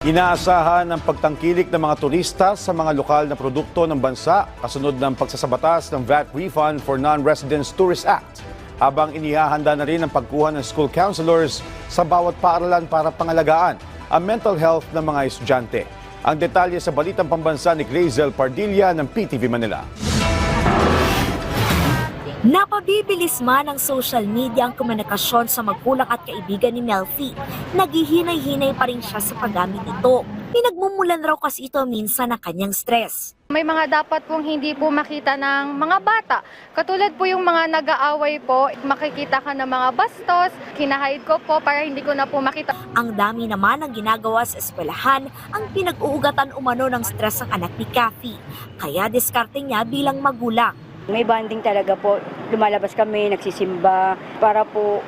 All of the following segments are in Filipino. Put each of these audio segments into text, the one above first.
Inaasahan ng pagtangkilik ng mga turista sa mga lokal na produkto ng bansa kasunod ng pagsasabatas ng VAT refund for Non-Residents Tourist Act. Habang inihahanda na rin ang pagkuha ng school counselors sa bawat paaralan para pangalagaan ang mental health ng mga estudyante. Ang detalye sa Balitang Pambansa ni Grazel Pardilla ng PTV Manila. Napabibilis man ng social media ang komunikasyon sa magulang at kaibigan ni Melfi, naghihinay-hinay pa rin siya sa paggamit nito. Pinagmumulan raw kasi ito minsan ng kanyang stress. May mga dapat pong hindi po makita ng mga bata. Katulad po yung mga nag-aaway po, makikita ka ng mga bastos, kinahide ko po para hindi ko na po makita. Ang dami naman ang ginagawa sa eskwelahan ang pinag-uugatan umano ng stress ng anak ni Kathy. Kaya diskarte niya bilang magulang. May bonding talaga po. Lumalabas kami, nagsisimba para po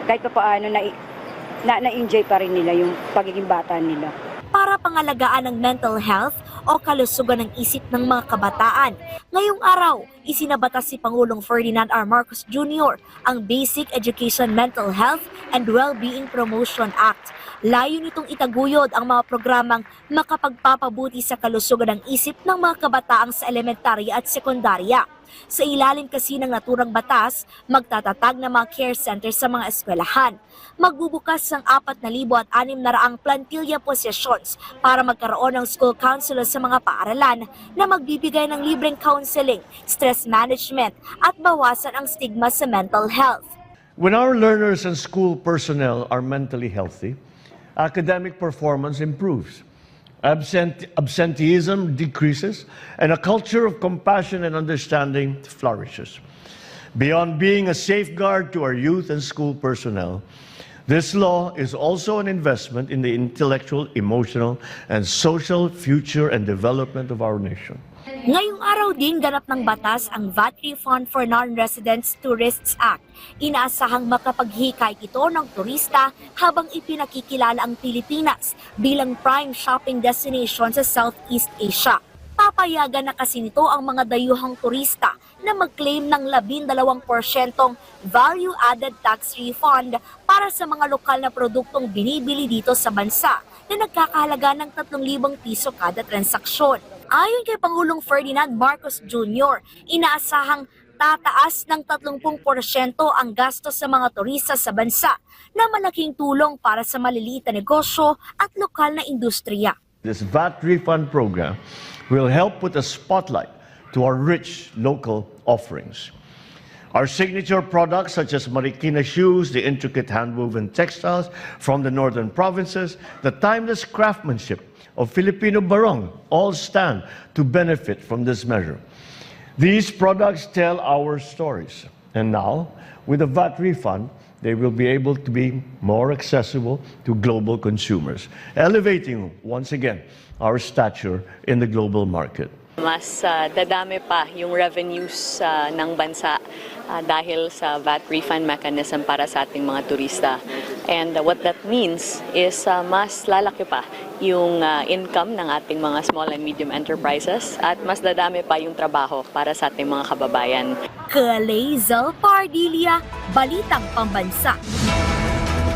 kahit pa paano na-enjoy pa rin nila yung pagiging bata nila. Para pangalagaan ng mental health o kalusugan ng isip ng mga kabataan. Ngayong araw, isinabatas si Pangulong Ferdinand R. Marcos Jr. ang Basic Education Mental Health and Well-Being Promotion Act. Layo nitong itaguyod ang mga programang makapagpapabuti sa kalusugan ng isip ng mga kabataang sa elementarya at sekundarya. Sa ilalim kasi ng naturang batas, magtatatag ng mga care centers sa mga eskwelahan. Magbubukas ng 4,600 plantilla posissions para magkaroon ng school counselors sa mga paaralan na magbibigay ng libreng counseling, stress management at bawasan ang stigma sa mental health. When our learners and school personnel are mentally healthy, academic performance improves. Absenteeism decreases, and a culture of compassion and understanding flourishes. Beyond being a safeguard to our youth and school personnel, this law is also an investment in the intellectual, emotional, and social future and development of our nation. Ngayong araw din ganap ng batas ang VAT Refund for Non-Residents Tourists Act. Inaasahang makapaghikay ito ng turista habang ipinakikilala ang Pilipinas bilang prime shopping destination sa Southeast Asia. Papayagan na kasi nito ang mga dayuhang turista na mag-claim ng 12% value-added tax refund para sa mga lokal na produktong binibili dito sa bansa na nagkakahalaga ng 3,000 piso kada transaksyon. Ayon kay Pangulong Ferdinand Marcos Jr., inaasahang tataas ng 30% ang gastos sa mga turista sa bansa na malaking tulong para sa maliliit na negosyo at lokal na industriya. This VAT refund program will help put a spotlight to our rich local offerings. Our signature products such as Marikina shoes, the intricate hand-woven textiles from the northern provinces, the timeless craftsmanship of Filipino barong all stand to benefit from this measure. These products tell our stories, and now, with the VAT refund, they will be able to be more accessible to global consumers, elevating once again our stature in the global market. Mas dadami pa yung revenues ng bansa dahil sa VAT refund mechanism para sa ating mga turista. And what that means is mas lalaki pa yung income ng ating mga small and medium enterprises at mas dadami pa yung trabaho para sa ating mga kababayan. Grazel Pardilla, Balitang Pambansa.